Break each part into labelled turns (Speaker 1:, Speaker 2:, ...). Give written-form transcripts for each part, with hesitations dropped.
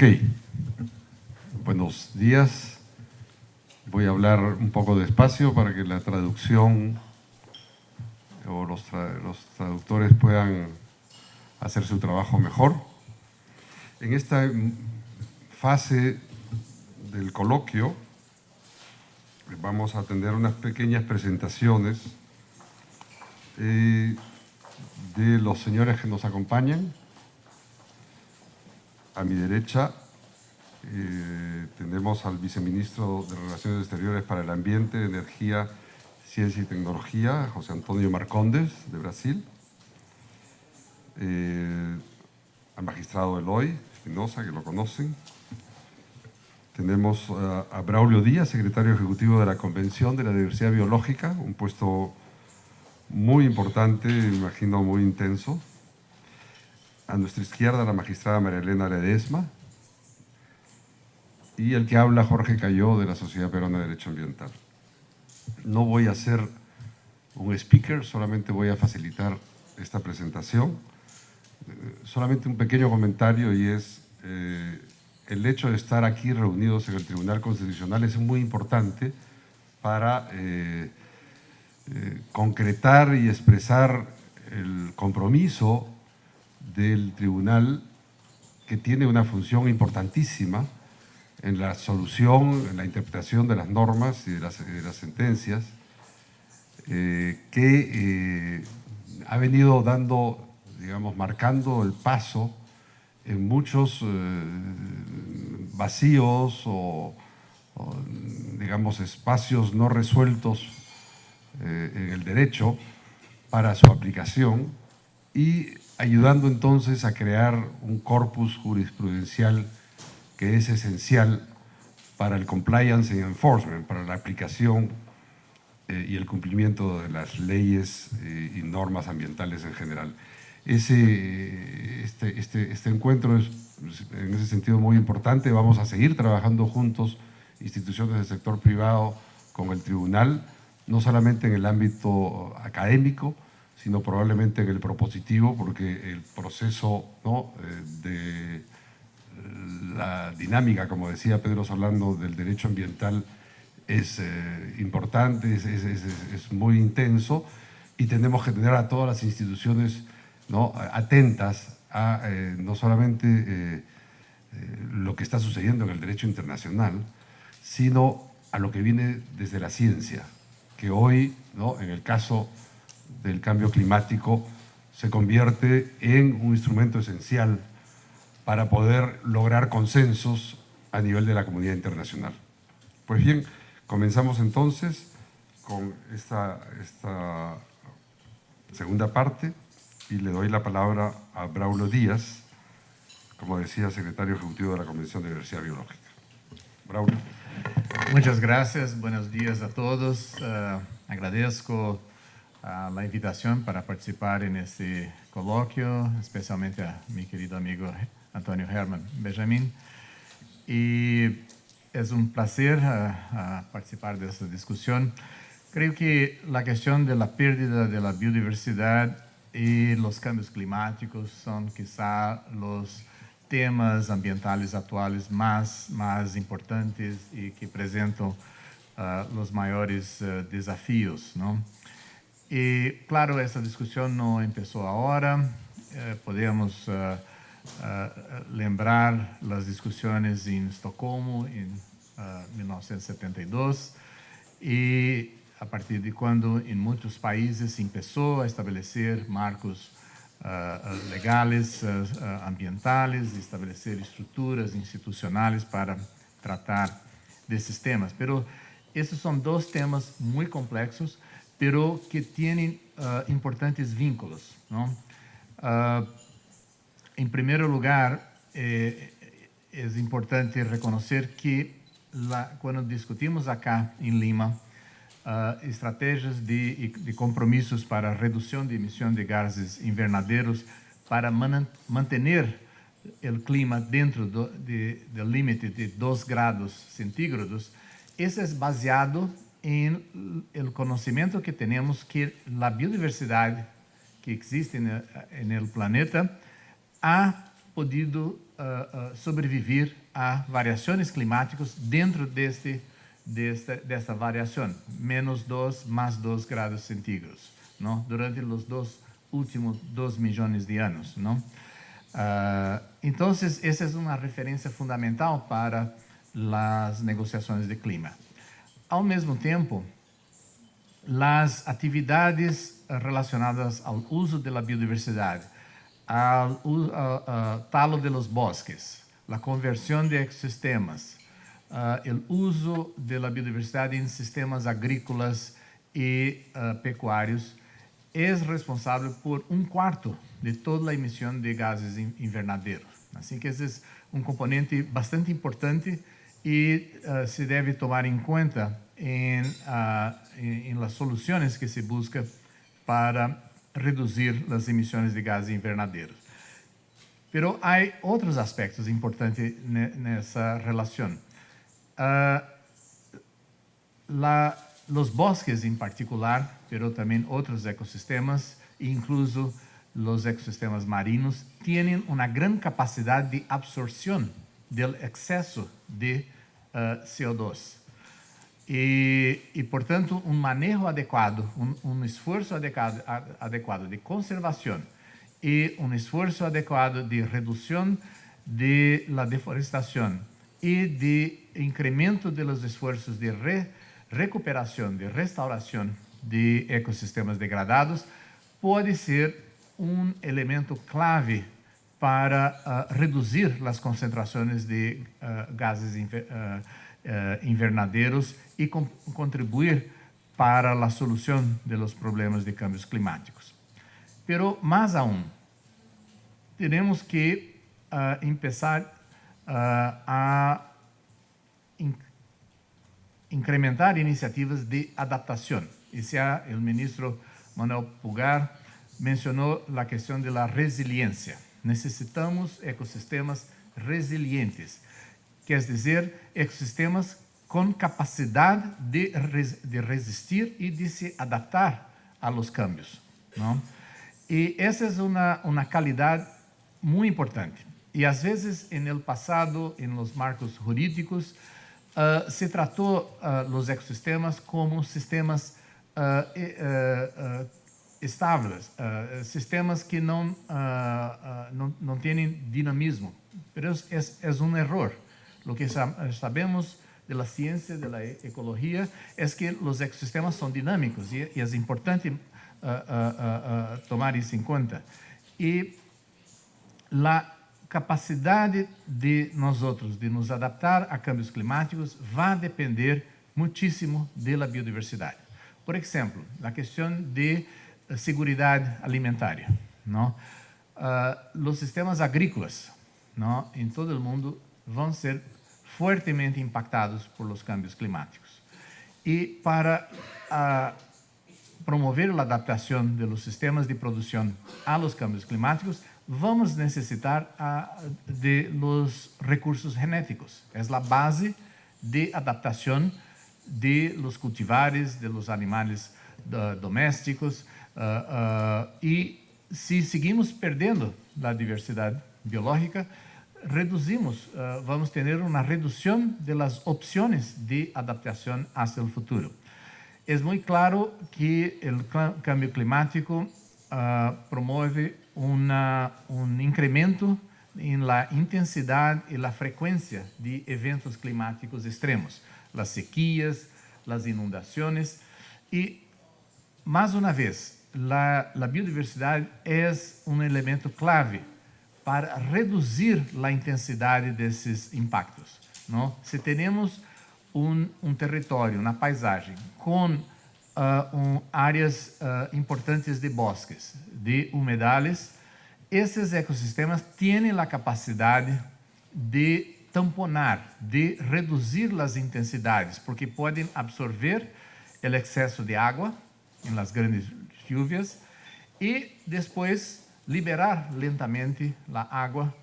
Speaker 1: Ok, buenos días. Voy a hablar un poco despacio para que la traducción o los traductores puedan hacer su trabajo mejor. En esta fase del coloquio vamos a tener unas pequeñas presentaciones de los señores que nos acompañan. A mi derecha tenemos al viceministro de Relaciones Exteriores para el Ambiente, Energía, Ciencia y Tecnología, José Antonio Marcondes, de Brasil. Al magistrado Eloy Espinosa, que lo conocen. Tenemos a Braulio Díaz, secretario ejecutivo de la Convención de la Diversidad Biológica, un puesto muy importante, me imagino muy intenso. A nuestra izquierda, la magistrada María Elena Ledesma. Y el que habla, Jorge Cayó, de la Sociedad Peruana de Derecho Ambiental. No voy a ser un speaker, solamente voy a facilitar esta presentación. Solamente un pequeño comentario, y es el hecho de estar aquí reunidos en el Tribunal Constitucional es muy importante para concretar y expresar el compromiso del tribunal, que tiene una función importantísima en la solución, en la interpretación de las normas y de las sentencias, que ha venido dando, digamos, marcando el paso en muchos vacíos o, digamos, espacios no resueltos en el derecho para su aplicación, y ayudando entonces a crear un corpus jurisprudencial que es esencial para el compliance y enforcement, para la aplicación y el cumplimiento de las leyes y normas ambientales en general. Este encuentro es en ese sentido muy importante. Vamos a seguir trabajando juntos, instituciones del sector privado con el tribunal, no solamente en el ámbito académico, sino probablemente en el propositivo, porque el proceso, ¿no?, de la dinámica, como decía Pedro Solano, del derecho ambiental es importante, es muy intenso, y tenemos que tener a todas las instituciones, ¿no?, atentas a no solamente lo que está sucediendo en el derecho internacional, sino a lo que viene desde la ciencia, que hoy, ¿no?, en el caso del cambio climático, se convierte en un instrumento esencial para poder lograr consensos a nivel de la comunidad internacional. Pues bien, comenzamos entonces con esta segunda parte, y le doy la palabra a Braulio Díaz, como decía, secretario ejecutivo de la Convención de Diversidad Biológica. Braulio.
Speaker 2: Muchas gracias, buenos días a todos. Agradezco la invitación para participar en este coloquio, especialmente a mi querido amigo Antonio Herman Benjamin. Y es un placer participar de esta discusión. Creo que la cuestión de la pérdida de la biodiversidad y los cambios climáticos son quizá los temas ambientales actuales más importantes y que presentan los mayores desafíos, ¿no? Y claro, esta discusión no empezó ahora. Podemos lembrar las discusiones en Estocolmo en 1972, y a partir de cuando en muchos países se empezó a establecer marcos legales, ambientales, establecer estructuras institucionales para tratar de esses temas. Pero esses são dois temas muito complexos, pero que têm importantes vínculos, não? Em primeiro lugar, é importante reconhecer que quando discutimos acá em Lima estratégias de compromissos para redução de emissão de gases invernadeiros para manter o clima dentro do limite de 2 graus centígrados, isso é baseado em o conhecimento que temos que a biodiversidade que existe no planeta ha podido sobrevivir a variações climáticas dentro desta variação, -2, +2 graus centígrados, não? Durante os últimos 2 milhões de anos, não? Então, essa é uma referência fundamental para as negociações de clima. Ao mesmo tempo, as atividades relacionadas ao uso da biodiversidade, ao talo de los bosques, a conversão de ecossistemas, o uso da biodiversidade em sistemas agrícolas e pecuários é responsável por 1/4 de toda a emissão de gases invernadeiros. Assim que esse é componente bastante importante e se deve tomar em conta em las soluções que se busca para reduzir as emissões de gases invernadeiros. Pero há outros aspectos importantes nessa relação. Los bosques em particular, pero também outros ecossistemas, incluso os ecossistemas marinos, têm uma grande capacidade de absorção do excesso de CO2. E, portanto, manejo adequado, esforço adequado de conservação e esforço adequado de redução da deforestação e de incremento dos esforços de recuperação, de restauração de ecossistemas degradados pode ser elemento clave para reduzir as concentrações de gases invernadeiros e contribuir para a solução dos problemas de cambios climáticos. Pero mais aún, temos que começar a incrementar iniciativas de adaptação. E já o ministro Manuel Pulgar mencionou a questão da resiliência. Necessitamos ecossistemas resilientes, quer dizer, ecossistemas com capacidade de resistir e de se adaptar a los cambios, não? E essa é uma qualidade muito importante. E às vezes, no passado, nos marcos jurídicos, se tratou os ecossistemas como sistemas estáveis, sistemas que não têm dinamismo. Mas é erro. O que sabemos da ciência, da ecologia, é que os ecossistemas são dinâmicos e é importante tomar isso em conta. E a capacidade de nós de nos adaptar a cambios climáticos vai depender muitíssimo da biodiversidade. Por exemplo, a questão de segurança alimentar, não? Os sistemas agrícolas, não, em todo o mundo vão ser fortemente impactados por los cambios climáticos. E para promover a adaptação de los sistemas de produção a los cambios climáticos, vamos necessitar de los recursos genéticos. É a base de adaptação de los cultivares, de los animales domésticos. E se seguimos perdendo a diversidade biológica, vamos ter uma redução das opções de adaptação hacia o futuro. É muito claro que o cambio climático promove incremento na intensidade e na frequência de eventos climáticos extremos, as sequias, as inundações e, mais uma vez, a biodiversidade é elemento clave para reduzir a intensidade desses impactos, não? Se temos território, uma paisagem com áreas importantes de bosques, de humedales, esses ecossistemas têm a capacidade de tamponar, de reduzir as intensidades, porque podem absorver o excesso de água em las grandes lluvias e depois liberar lentamente a água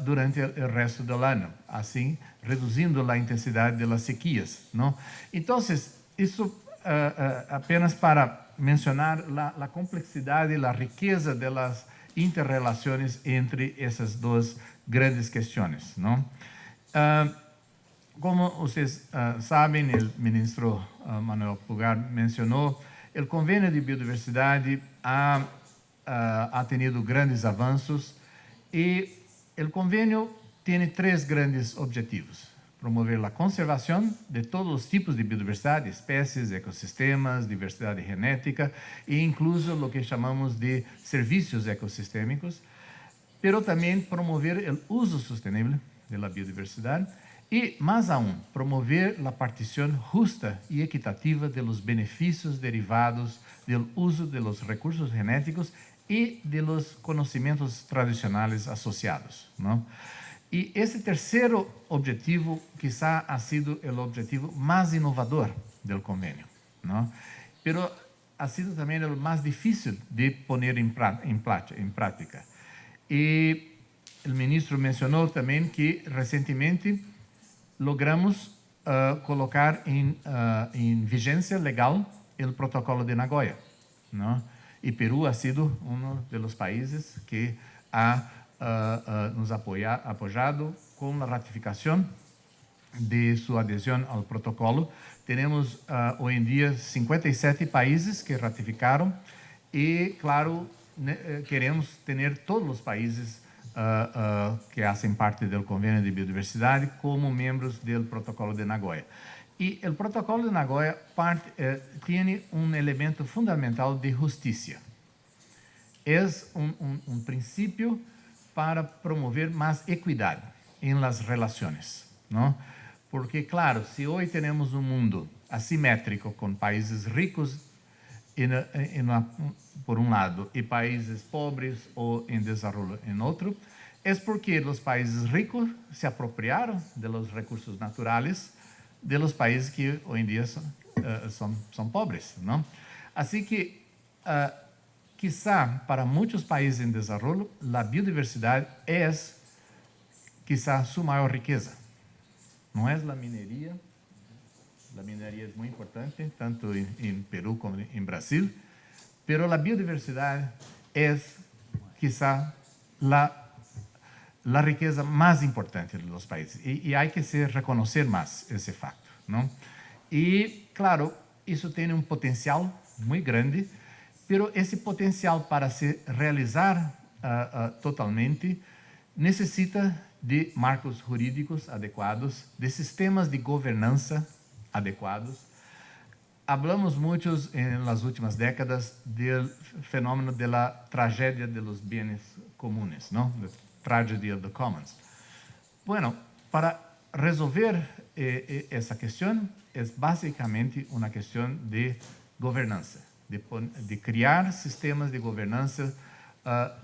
Speaker 2: durante o resto do ano, assim reduzindo a intensidade das sequias, não? Então, isso apenas para mencionar a complexidade e a riqueza das interrelações entre esses dois grandes cuestiones, ¿no? Como ustedes saben, el ministro Manuel Pulgar mencionó, el convenio de biodiversidad ha tenido grandes avanços y el convenio tiene tres grandes objetivos: promover la conservación de todos los tipos de biodiversidad, especies, ecosistemas, diversidad genética e incluso lo que llamamos de servicios ecosistémicos, pero también promover el uso sostenible de la biodiversidad y, más aún, promover la partición justa y equitativa de los beneficios derivados del uso de los recursos genéticos y de los conocimientos tradicionales asociados, ¿no? Y ese tercero objetivo quizá ha sido el objetivo más innovador del convenio, ¿no? Pero ha sido también el más difícil de poner en práctica. Y el ministro mencionó también que recientemente logramos colocar en vigencia legal el protocolo de Nagoya, ¿no? Y Perú ha sido uno de los países que nos ha apoyado con la ratificación de su adhesión al protocolo. Tenemos hoy en día 57 países que ratificaron y, claro, queremos tener todos los países que hacen parte del Convenio de Biodiversidad como miembros del Protocolo de Nagoya. Y el Protocolo de Nagoya tiene un elemento fundamental de justicia. Es un principio para promover más equidad en las relaciones, ¿no? Porque, claro, si hoy tenemos un mundo asimétrico con países ricos por un lado y países pobres o en desarrollo en otro, es porque los países ricos se apropiaron de los recursos naturales de los países que hoy en día son pobres, ¿no? Así que quizá para muchos países en desarrollo la biodiversidad es quizá su mayor riqueza. No es la minería. La minería es muy importante, tanto en Perú como en Brasil, pero la biodiversidad es quizá la riqueza más importante de los países y hay que reconocer más ese facto, ¿no? Y claro, eso tiene un potencial muy grande, pero ese potencial para se realizar totalmente necesita de marcos jurídicos adecuados, de sistemas de gobernanza adequados. Hablamos muchos en las últimas décadas del fenómeno de la tragedia de los bienes comunes, ¿no? The tragedy of the commons. Bueno, para resolver esa cuestión es básicamente una cuestión de gobernanza, de crear sistemas de gobernanza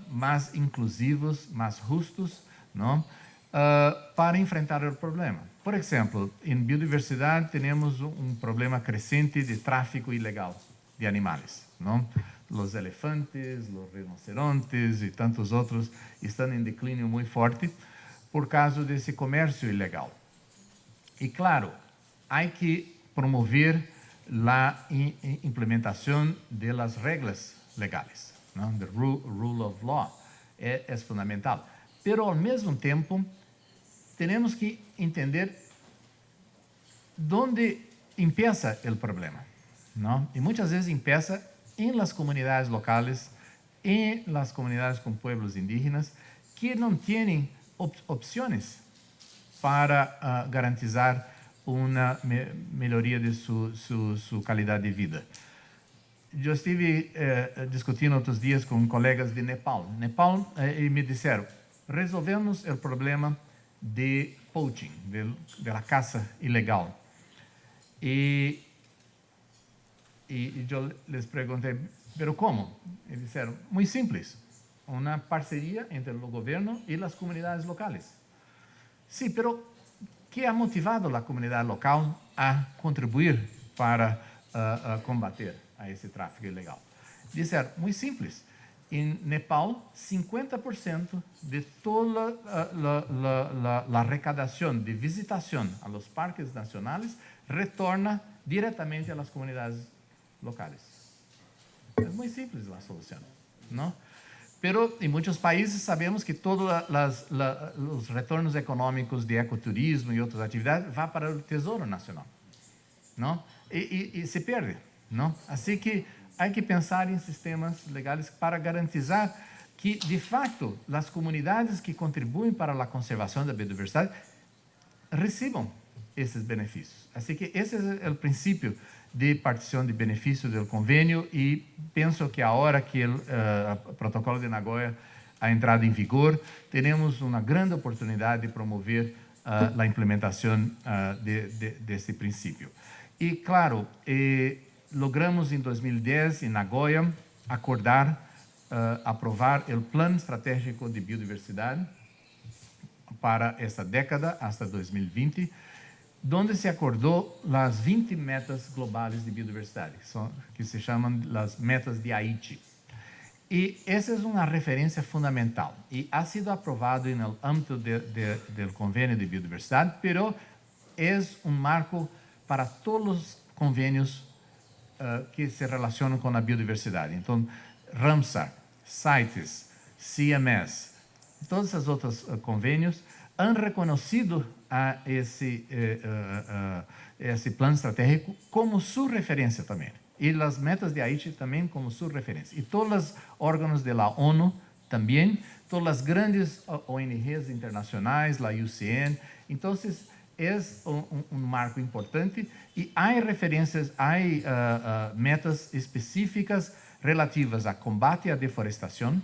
Speaker 2: más inclusivos, más justos, ¿no? Para enfrentar el problema. Por ejemplo, en biodiversidad tenemos un problema creciente de tráfico ilegal de animales, ¿no? Los elefantes, los rinocerontes y tantos otros están en declínio muy fuerte por causa de ese comercio ilegal. Y claro, hay que promover la implementación de las reglas legales, ¿no? The rule of law es fundamental. Pero al mismo tiempo tenemos que entender dónde empieza el problema, ¿no? Y muchas veces empieza en las comunidades locales, en las comunidades con pueblos indígenas, que no tienen opciones para garantizar una mejoría de su calidad de vida. Yo estuve discutiendo otros días con colegas de Nepal. Y me dijeron, resolvemos el problema de poaching, de la caza ilegal. Y yo les pregunté, ¿pero cómo? Y dijeron, muy simples, una parcería entre el gobierno y las comunidades locales. Sí, pero ¿qué ha motivado a la comunidad local a contribuir para combater a ese tráfico ilegal? Dijeron, muy simples. En Nepal, 50% de toda la recaudación de visitación a los parques nacionales retorna directamente a las comunidades locales. Es muy simple la solución, ¿no? Pero en muchos países sabemos que todos los retornos económicos de ecoturismo y otras actividades van para el Tesoro Nacional, ¿no? Y se pierde, ¿no? Así que hay que pensar en sistemas legales para garantizar que, de facto, las comunidades que contribuyen para la conservación de la biodiversidad reciban esos beneficios. Así que ese es el principio de partición de beneficios del convenio y pienso que ahora que el protocolo de Nagoya ha entrado en vigor, tenemos una gran oportunidad de promover la implementación de este principio. Y claro, logramos en 2010 en Nagoya acordar, aprovar el Plan Estratégico de Biodiversidad para esta década hasta 2020, donde se acordó las 20 metas globales de biodiversidad, que se llaman las metas de Aichi. Y esa es una referencia fundamental y ha sido aprobado en el ámbito del convenio de biodiversidad, pero es un marco para todos los convenios que se relacionan con la biodiversidad. Entonces, Ramsar, CITES, CMS, todos esos otros convenios han reconocido a ese plan estratégico como su referencia también. Y las metas de Aichi también como su referencia. Y todos los órganos de la ONU también, todas las grandes ONGs internacionales, la UCN. Entonces, es un marco importante y hay referencias, hay metas específicas relativas a combate à deforestación,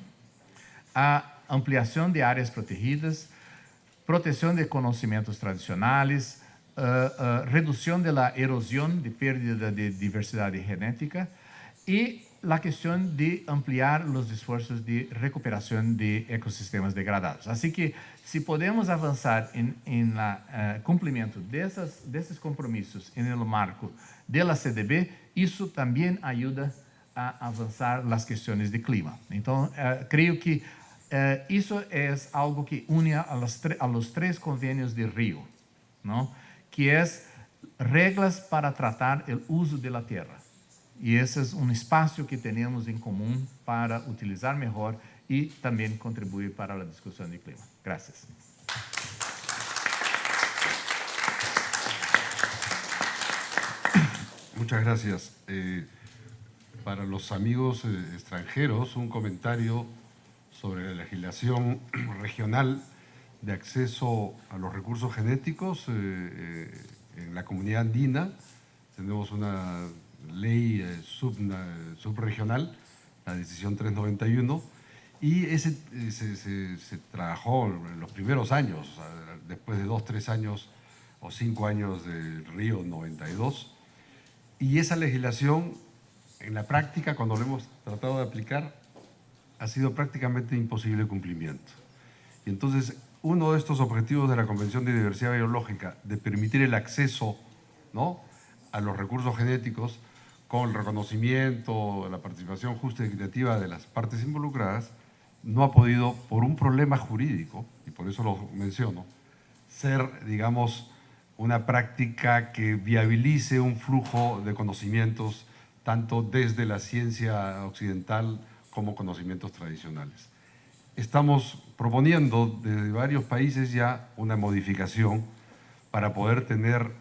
Speaker 2: a ampliación de áreas protegidas, protección de conocimientos tradicionales, reducción de la erosión de pérdida de diversidad genética y la cuestión de ampliar los esfuerzos de recuperación de ecosistemas degradados. Así que si podemos avanzar en el cumplimiento de esos compromisos en el marco de la CDB, eso también ayuda a avanzar las cuestiones de clima. Entonces, creo que eso es algo que une a los tres convenios de Río, ¿no? Que es reglas para tratar el uso de la tierra. Y ese es un espacio que tenemos en común para utilizar mejor y también contribuir para la discusión del clima. Gracias.
Speaker 1: Muchas gracias. Para los amigos extranjeros, un comentario sobre la legislación regional de acceso a los recursos genéticos en la comunidad andina. Tenemos una ley subregional, la decisión 391, y se trabajó en los primeros años, después de 2, 3 años o 5 años del Río 92, y esa legislación en la práctica, cuando lo hemos tratado de aplicar, ha sido prácticamente imposible cumplimiento. Y entonces, uno de estos objetivos de la Convención de Diversidad Biológica, de permitir el acceso, ¿no?, a los recursos genéticos con el reconocimiento, la participación justa y equitativa de las partes involucradas, no ha podido, por un problema jurídico, y por eso lo menciono, ser, digamos, una práctica que viabilice un flujo de conocimientos tanto desde la ciencia occidental como conocimientos tradicionales. Estamos proponiendo desde varios países ya una modificación para poder tener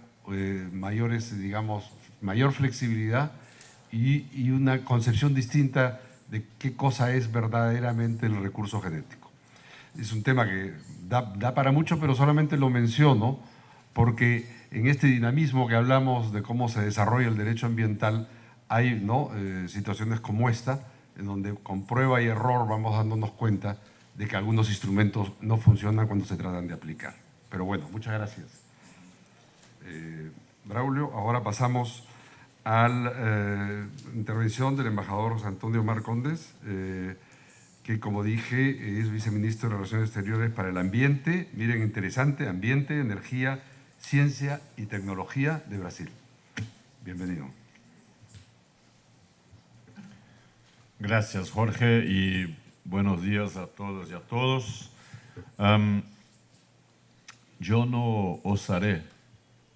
Speaker 1: mayor flexibilidad y una concepción distinta de qué cosa es verdaderamente el recurso genético. Es un tema que da para mucho, pero solamente lo menciono porque en este dinamismo que hablamos de cómo se desarrolla el derecho ambiental, hay situaciones como esta, en donde con prueba y error vamos dándonos cuenta de que algunos instrumentos no funcionan cuando se tratan de aplicar. Pero bueno, muchas gracias. Braulio, ahora pasamos a la intervención del embajador José Antonio Marcondes, que, como dije, es viceministro de Relaciones Exteriores para el Ambiente. Miren, interesante, Ambiente, Energía, Ciencia y Tecnología de Brasil. Bienvenido.
Speaker 3: Gracias, Jorge, y buenos días a todos y a todos. Yo no osaré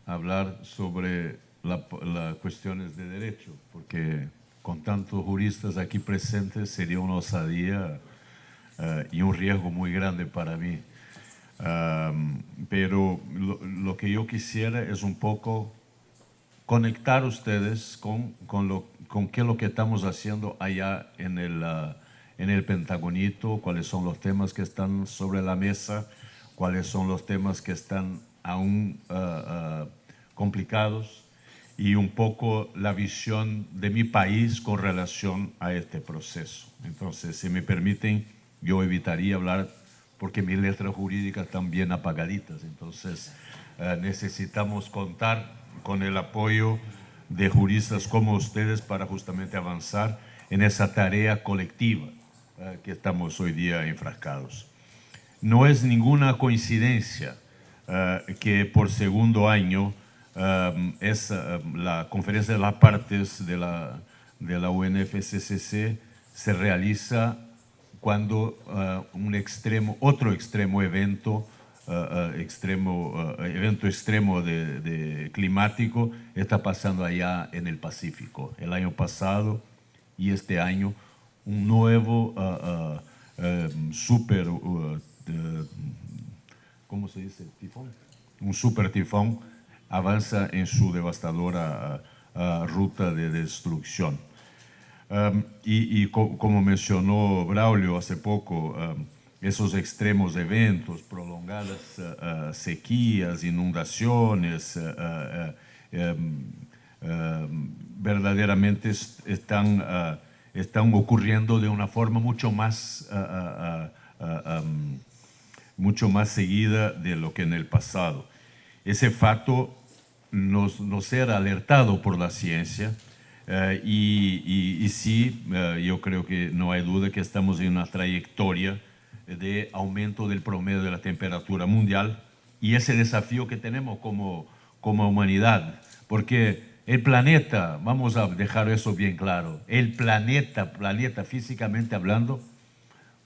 Speaker 3: hablar sobre las cuestiones de derecho, porque con tantos juristas aquí presentes sería una osadía y un riesgo muy grande para mí. Pero lo que yo quisiera es un poco conectar ustedes con qué es lo que estamos haciendo allá en el Pentagonito, cuáles son los temas que están sobre la mesa, cuáles son los temas que están aún complicados y un poco la visión de mi país con relación a este proceso. Entonces, si me permiten, yo evitaría hablar porque mis letras jurídicas están bien apagaditas. Entonces, necesitamos contar con el apoyo de juristas como ustedes para justamente avanzar en esa tarea colectiva que estamos hoy día enfrascados. No es ninguna coincidencia que por segundo año la conferencia de las partes de la UNFCCC se realiza cuando otro extremo evento extremo climático está pasando allá en el Pacífico. El año pasado y este año un nuevo ¿cómo se dice? Tifón. Un super tifón avanza en su devastadora ruta de destrucción. Como mencionó Braulio hace poco, esos extremos eventos, prolongadas sequías, inundaciones, verdaderamente están ocurriendo de una forma mucho más seguida de lo que en el pasado. Ese fato nos era alertado por la ciencia. Y sí, yo creo que no hay duda que estamos en una trayectoria de aumento del promedio de la temperatura mundial y ese desafío que tenemos como humanidad, porque el planeta, vamos a dejar eso bien claro, el planeta físicamente hablando,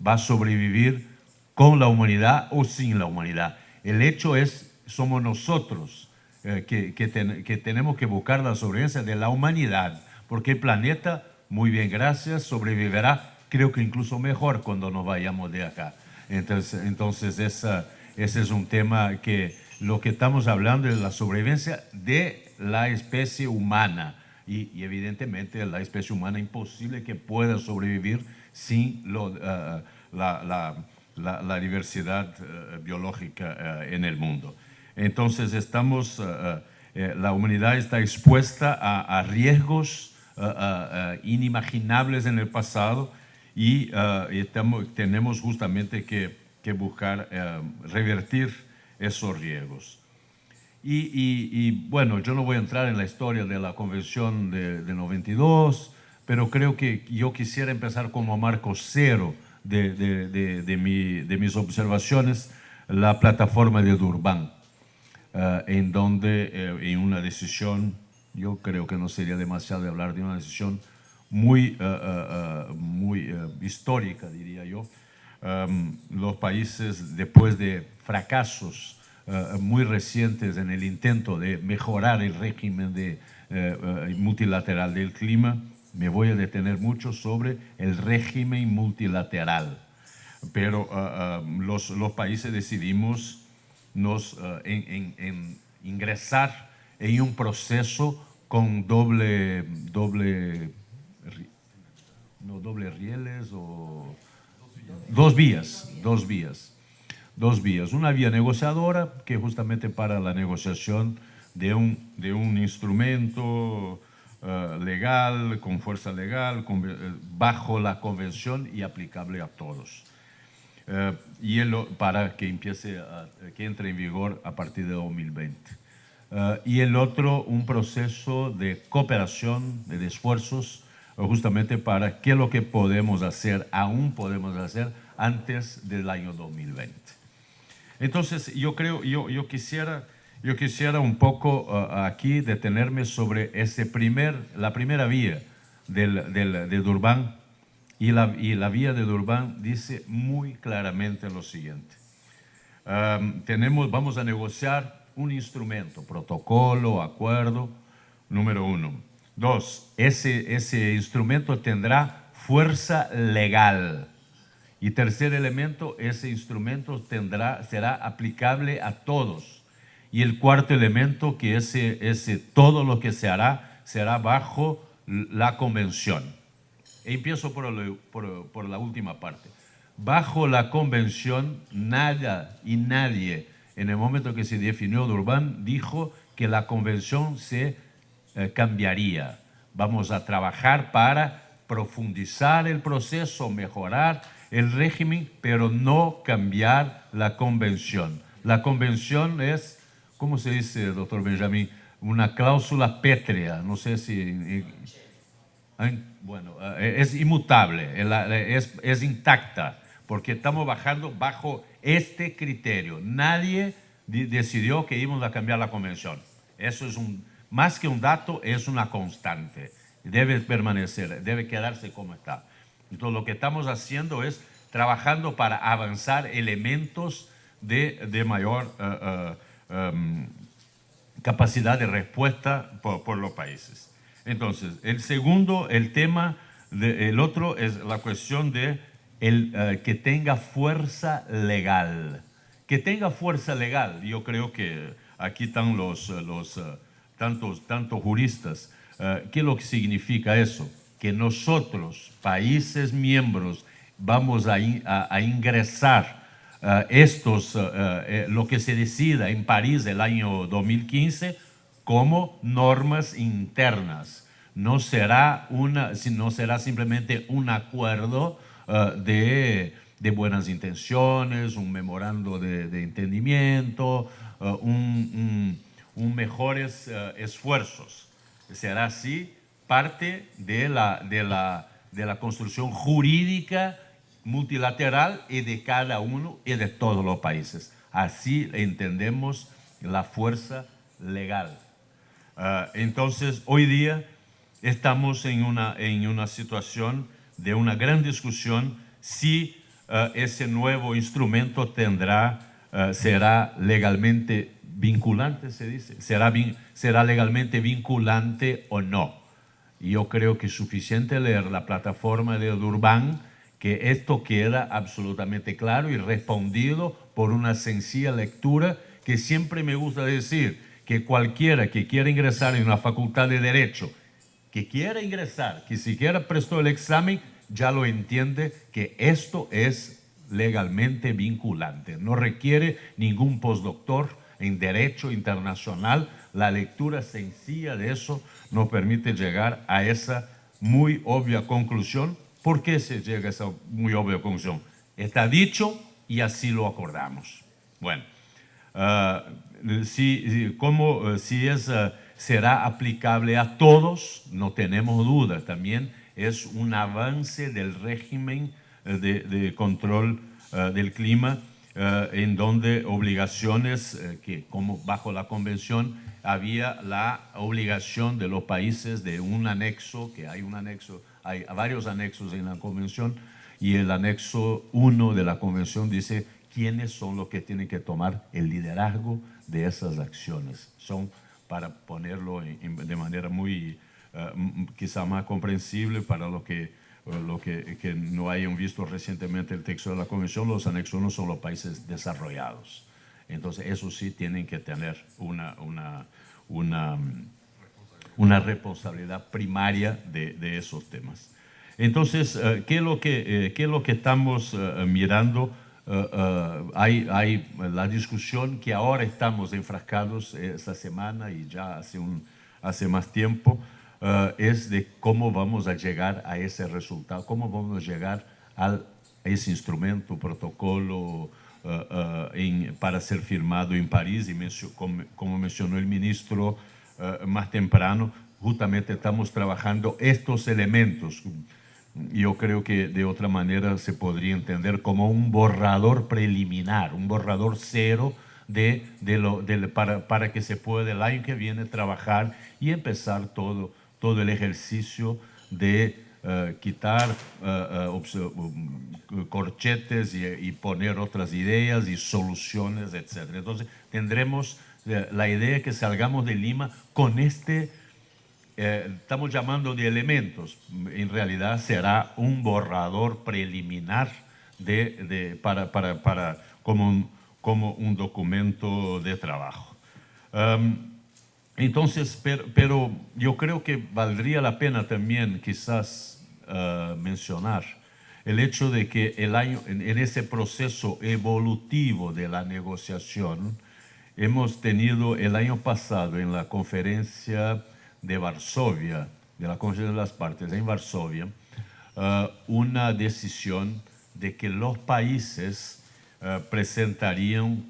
Speaker 3: va a sobrevivir con la humanidad o sin la humanidad. El hecho es, somos nosotros que tenemos que buscar la sobrevivencia de la humanidad, porque el planeta, muy bien, gracias, sobrevivirá, creo que incluso mejor cuando nos vayamos de acá. Entonces ese es un tema que lo que estamos hablando es la sobrevivencia de la especie humana y evidentemente la especie humana imposible que pueda sobrevivir sin la diversidad biológica en el mundo. Entonces la humanidad está expuesta a riesgos inimaginables en el pasado y tenemos justamente que buscar revertir esos riesgos. Bueno, yo no voy a entrar en la historia de la Convención de 92, pero creo que yo quisiera empezar como marco cero de mis observaciones, la plataforma de Durban, en donde en una decisión, yo creo que no sería demasiado hablar de una decisión muy histórica, diría yo. Los países, después de fracasos muy recientes en el intento de mejorar el régimen multilateral del clima, me voy a detener mucho sobre el régimen multilateral. Pero los países decidimos ingresar en un proceso con doble rieles o dos vías. Una vía negociadora que justamente para la negociación de un instrumento legal, con fuerza legal, bajo la convención y aplicable a todos. Para que que entre en vigor a partir de 2020. Y el otro, un proceso de cooperación, de esfuerzos, justamente para qué es lo que aún podemos hacer antes del año 2020. Entonces, yo quisiera un poco aquí detenerme sobre la primera vía de Durban. Y la vía de Durban dice muy claramente lo siguiente. Vamos a negociar un instrumento, protocolo, acuerdo, número 1. 2, ese instrumento tendrá fuerza legal Y tercer elemento, ese instrumento será aplicable a todos. Y el cuarto elemento, que todo lo que se hará será bajo la convención. Empiezo por la última parte. Bajo la convención, nada y nadie, en el momento que se definió Durban, dijo que la convención se cambiaría. Vamos a trabajar para profundizar el proceso, mejorar el régimen, pero no cambiar la convención. La convención es, ¿cómo se dice, doctor Benjamín? Una cláusula pétrea, no sé si... Bueno, es inmutable, es intacta, porque estamos bajando bajo este criterio. Nadie decidió que íbamos a cambiar la convención. Eso es más que un dato, es una constante. Debe permanecer, debe quedarse como está. Entonces, lo que estamos haciendo es trabajando para avanzar elementos de mayor capacidad de respuesta por los países. Entonces, el otro es la cuestión de que tenga fuerza legal. Que tenga fuerza legal. Yo creo que aquí están tantos juristas. ¿Qué es lo que significa eso? Que nosotros, países miembros, vamos a ingresar lo que se decida en París el año 2015 como normas internas. No será simplemente un acuerdo de buenas intenciones, un memorando de entendimiento, mejores esfuerzos. Será así parte de la construcción jurídica multilateral y de cada uno y de todos los países. Así entendemos la fuerza legal. Entonces, hoy día estamos en una situación de una gran discusión si ese nuevo instrumento será legalmente vinculante, se dice, será legalmente vinculante o no. Y yo creo que es suficiente leer la plataforma de Durban, que esto queda absolutamente claro y respondido por una sencilla lectura, que siempre me gusta decir que cualquiera que quiera ingresar en una facultad de Derecho, que quiera ingresar, que siquiera prestó el examen, ya lo entiende que esto es legalmente vinculante. No requiere ningún postdoctor en Derecho Internacional. La lectura sencilla de eso nos permite llegar a esa muy obvia conclusión. ¿Por qué se llega a esa muy obvia conclusión? Está dicho y así lo acordamos. Bueno, será aplicable a todos, no tenemos duda. También es un avance del régimen de control del clima, en donde obligaciones que, como bajo la convención, había la obligación de los países de un anexo, que hay varios anexos en la convención, y el anexo 1 de la convención dice quiénes son los que tienen que tomar el liderazgo de esas acciones. Son, para ponerlo de manera muy, quizá más comprensible para lo que no hayan visto recientemente el texto de la convención, los anexos 1 son los países desarrollados. Entonces, eso sí tienen que tener una responsabilidad primaria de esos temas. Entonces, ¿qué es lo que estamos mirando? Hay la discusión que ahora estamos enfrascados esta semana y ya hace más tiempo, es de cómo vamos a llegar a ese resultado, cómo vamos a llegar a ese instrumento, protocolo para ser firmado en París. Y como mencionó el ministro más temprano, justamente estamos trabajando estos elementos. Yo creo que de otra manera se podría entender como un borrador preliminar, un borrador cero para que se pueda el año que viene trabajar y empezar todo el ejercicio de quitar corchetes y poner otras ideas y soluciones, etc. Entonces tendremos la idea que salgamos de Lima con estamos llamando de elementos. En realidad será un borrador preliminar como un documento de trabajo. Entonces, pero yo creo que valdría la pena también quizás mencionar el hecho de que en ese proceso evolutivo de la negociación, hemos tenido el año pasado en la conferencia de Varsovia, de la Conferencia de las Partes en Varsovia, una decisión de que los países presentarían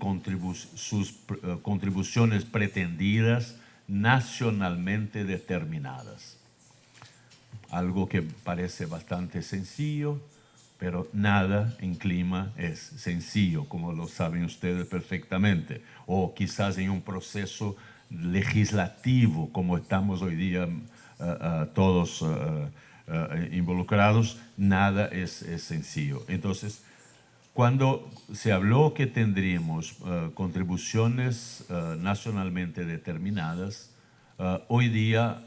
Speaker 3: sus contribuciones pretendidas nacionalmente determinadas. Algo que parece bastante sencillo, pero nada en clima es sencillo, como lo saben ustedes perfectamente. O quizás en un proceso legislativo, como estamos hoy día todos involucrados, nada es sencillo. Entonces, cuando se habló que tendríamos contribuciones nacionalmente determinadas, hoy día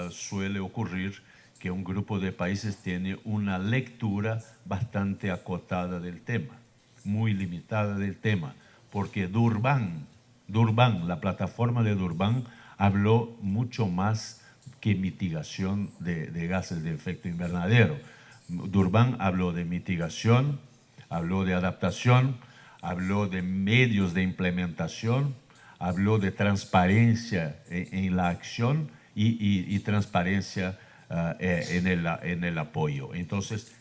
Speaker 3: suele ocurrir que un grupo de países tiene una lectura bastante acotada del tema, muy limitada del tema, porque Durban, la plataforma de Durban, habló mucho más que mitigación de gases de efecto invernadero. Durban habló de mitigación, habló de adaptación, habló de medios de implementación, habló de transparencia en la acción y transparencia en el apoyo. Entonces,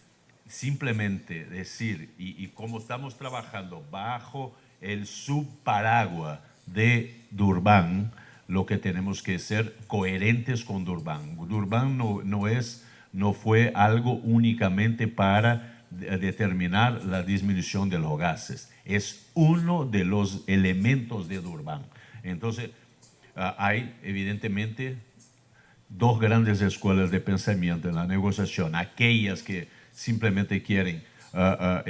Speaker 3: simplemente decir, y como estamos trabajando bajo el subparaguas de Durban, lo que tenemos que ser coherentes con Durban. Durban no fue algo únicamente para determinar la disminución de los gases. Es uno de los elementos de Durban. Entonces, hay evidentemente dos grandes escuelas de pensamiento en la negociación. Aquellas que simplemente quieren la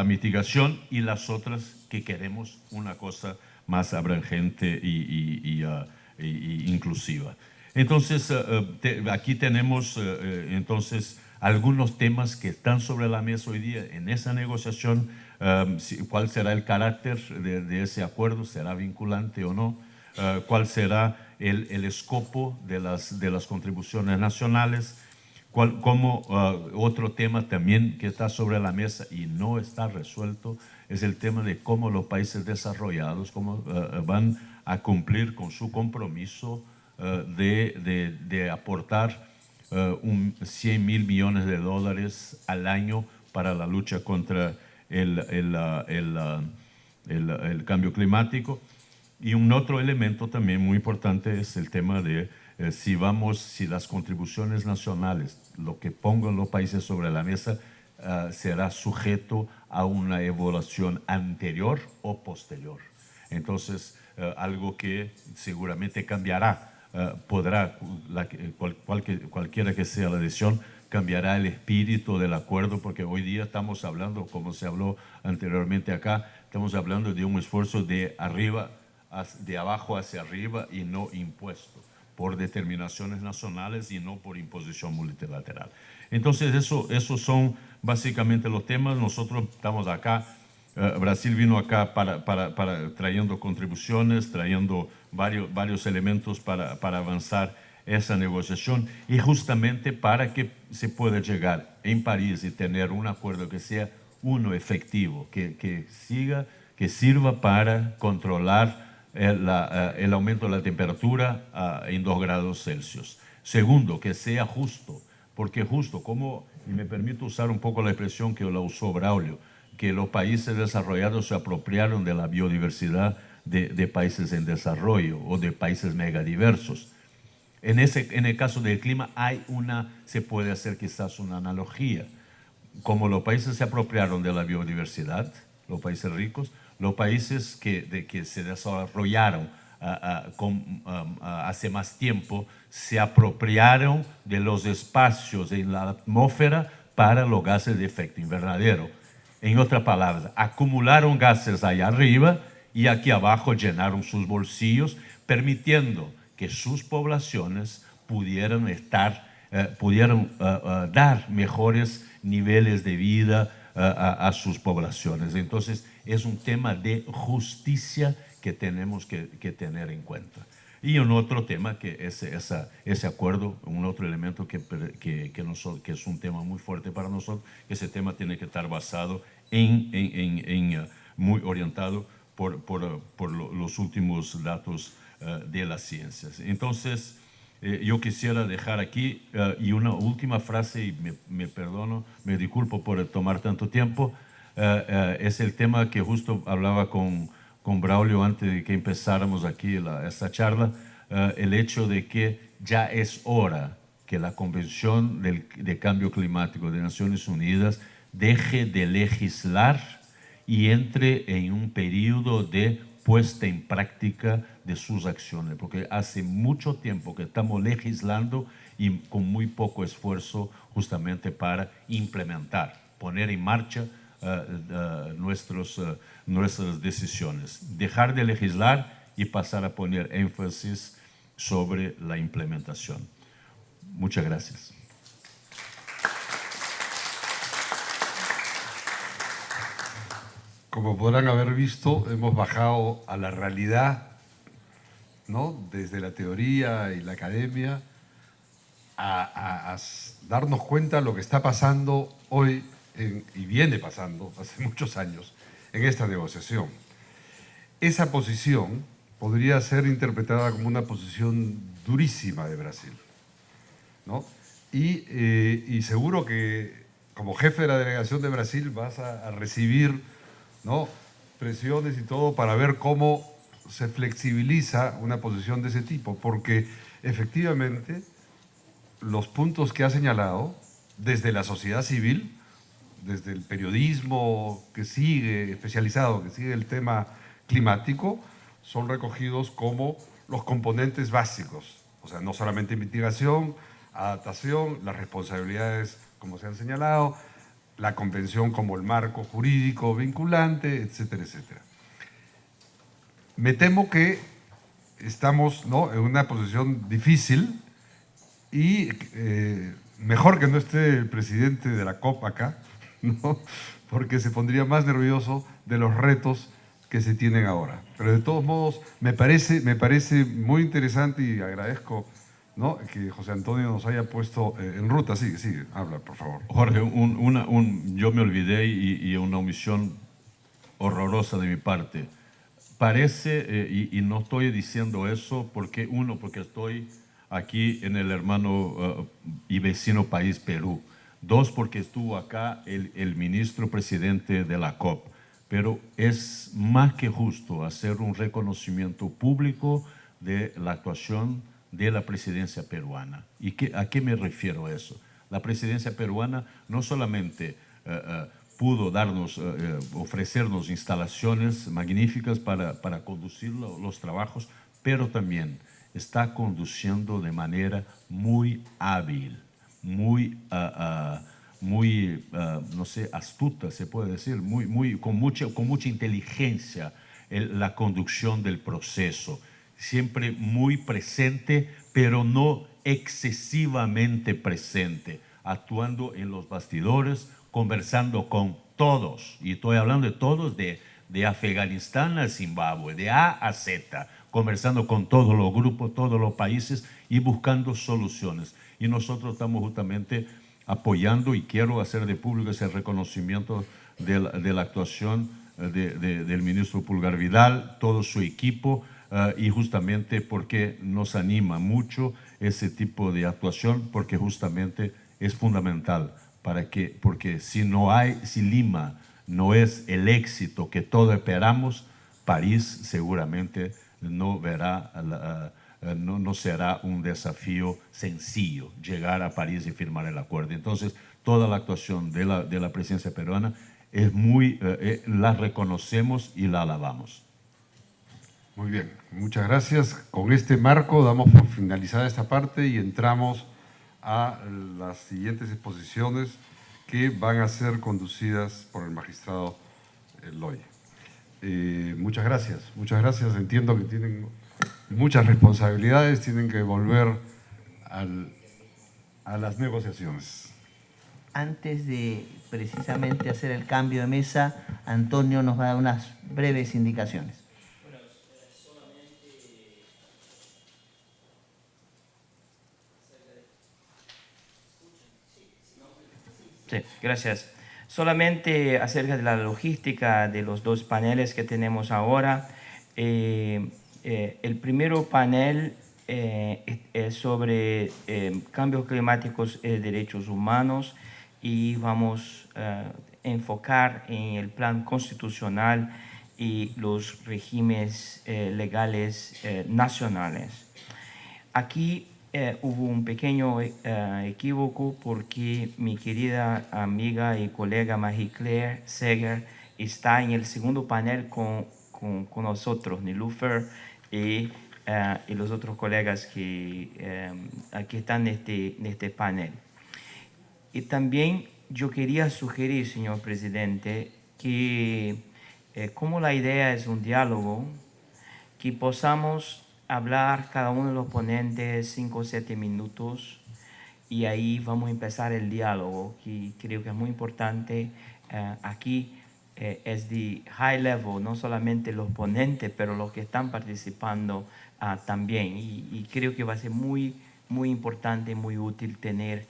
Speaker 3: mitigación y las otras que queremos una cosa más abrangente y inclusiva. Entonces, aquí tenemos entonces algunos temas que están sobre la mesa hoy día en esa negociación. ¿Cuál será el carácter de ese acuerdo? ¿Será vinculante o no? ¿Cuál será el escopo de las contribuciones nacionales? Otro tema también que está sobre la mesa y no está resuelto es el tema de cómo los países desarrollados van a cumplir con su compromiso de aportar 100 mil millones de dólares al año para la lucha contra el cambio climático. Y un otro elemento también muy importante es el tema de si las contribuciones nacionales, lo que pongan los países sobre la mesa, será sujeto a una evaluación anterior o posterior. Entonces, algo que seguramente cambiará, cualquiera que sea la decisión, cambiará el espíritu del acuerdo, porque hoy día estamos hablando, como se habló anteriormente acá, estamos hablando de un esfuerzo de abajo hacia arriba y no impuesto por determinaciones nacionales y no por imposición multilateral. Entonces, esos son básicamente los temas. Nosotros estamos acá, Brasil vino acá trayendo contribuciones, trayendo varios elementos para avanzar esa negociación y justamente para que se pueda llegar en París y tener un acuerdo que sea efectivo, que sirva para controlar el aumento de la temperatura en 2 grados Celsius. Segundo, que sea justo, porque justo, y me permito usar un poco la expresión que la usó Braulio, que los países desarrollados se apropiaron de la biodiversidad de países en desarrollo o de países megadiversos. En el caso del clima se puede hacer quizás una analogía. Como los países se apropiaron de la biodiversidad, los países ricos, los países que se desarrollaron hace más tiempo se apropiaron de los espacios en la atmósfera para los gases de efecto invernadero. En otras palabras, acumularon gases allá arriba y aquí abajo llenaron sus bolsillos, permitiendo que sus poblaciones pudieran estar pudieran dar mejores niveles de vida a sus poblaciones. Entonces, es un tema de justicia que tenemos que tener en cuenta. Y un otro tema que es ese acuerdo, un otro elemento que es un tema muy fuerte para nosotros, ese tema tiene que estar basado muy orientado por los últimos datos de las ciencias. Entonces, yo quisiera dejar aquí y una última frase, y me perdono, me disculpo por tomar tanto tiempo, es el tema que justo hablaba con Braulio antes de que empezáramos aquí esta charla, el hecho de que ya es hora que la Convención de Cambio Climático de Naciones Unidas deje de legislar y entre en un periodo de puesta en práctica de sus acciones, porque hace mucho tiempo que estamos legislando y con muy poco esfuerzo justamente para implementar, poner en marcha nuestras decisiones. Dejar de legislar y pasar a poner énfasis sobre la implementación. Muchas gracias.
Speaker 1: Como podrán haber visto, hemos bajado a la realidad, ¿no? Desde la teoría y la academia, a darnos cuenta de lo que está pasando hoy y viene pasando hace muchos años en esta negociación. Esa posición podría ser interpretada como una posición durísima de Brasil, ¿no? Y seguro que como jefe de la delegación de Brasil vas a recibir, ¿no?, presiones y todo para ver cómo se flexibiliza una posición de ese tipo, porque efectivamente los puntos que ha señalado desde la sociedad civil, desde el periodismo que sigue, especializado, que sigue el tema climático, son recogidos como los componentes básicos. O sea, no solamente mitigación, adaptación, las responsabilidades, como se han señalado, la convención como el marco jurídico vinculante, etcétera, etcétera. Me temo que estamos, ¿no?, en una posición difícil y mejor que no esté el presidente de la COP acá, ¿no?, porque se pondría más nervioso de los retos que se tienen ahora. Pero de todos modos, me parece muy interesante y agradezco, ¿no?, que José Antonio nos haya puesto en ruta. Sigue, habla, por favor.
Speaker 3: Jorge, yo me olvidé y una omisión horrorosa de mi parte. Parece, y no estoy diciendo eso porque estoy aquí en el hermano y vecino país Perú. Dos, porque estuvo acá el ministro presidente de la COP. Pero es más que justo hacer un reconocimiento público de la actuación de la presidencia peruana. ¿Y a qué me refiero a eso? La presidencia peruana no solamente pudo ofrecernos instalaciones magníficas para conducir los trabajos, pero también está conduciendo de manera muy hábil, muy no sé, astuta, se puede decir, con mucha inteligencia la conducción del proceso. Siempre muy presente, pero no excesivamente presente, actuando en los bastidores, conversando con todos, y estoy hablando de todos, de Afganistán a Zimbabue, de A a Z, conversando con todos los grupos, todos los países y buscando soluciones. Y nosotros estamos justamente apoyando, y quiero hacer de público ese reconocimiento de la actuación del ministro Pulgar Vidal, todo su equipo, y justamente porque nos anima mucho ese tipo de actuación, porque justamente es fundamental porque si Lima no es el éxito que todos esperamos, París seguramente no será un desafío sencillo llegar a París y firmar el acuerdo. Entonces, toda la actuación de la presidencia peruana la reconocemos y la alabamos.
Speaker 1: Muy bien, muchas gracias. Con este marco damos por finalizada esta parte y entramos a las siguientes exposiciones que van a ser conducidas por el magistrado Loy. Muchas gracias. Entiendo que tienen muchas responsabilidades, tienen que volver a las negociaciones.
Speaker 4: Antes de precisamente hacer el cambio de mesa, Antonio nos va a dar unas breves indicaciones.
Speaker 5: Sí, gracias. Solamente acerca de la logística de los dos paneles que tenemos ahora. El primero panel es sobre cambios climáticos y derechos humanos y vamos a enfocar en el plan constitucional y los regímenes legales nacionales. Aquí hubo un pequeño equívoco porque mi querida amiga y colega Marie-Claire Seger está en el segundo panel con nosotros, Niloufer y los otros colegas que aquí están en este panel. Y también yo quería sugerir, señor presidente, que como la idea es un diálogo, que podamos hablar cada uno de los ponentes 5 o 7 minutos y ahí vamos a empezar el diálogo, que creo que es muy importante. Aquí es de high level, no solamente los ponentes, pero los que están participando también. Y creo que va a ser muy, muy importante, muy útil tener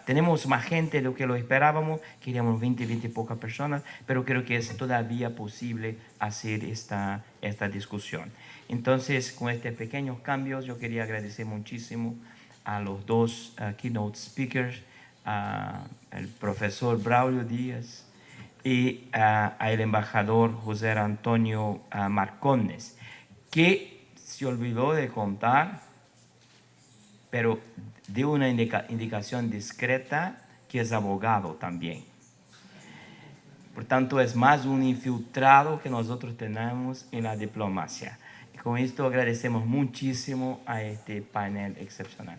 Speaker 5: tenemos más gente de lo que lo esperábamos, queríamos 20 y pocas personas, pero creo que es todavía posible hacer esta discusión. Entonces, con estos pequeños cambios, yo quería agradecer muchísimo a los dos keynote speakers, al profesor Braulio Díaz y al embajador José Antonio Marcones, que se olvidó de contar, pero dio una indicación discreta que es abogado también. Por tanto, es más un infiltrado que nosotros tenemos en la diplomacia. Y con esto agradecemos muchísimo a este panel excepcional.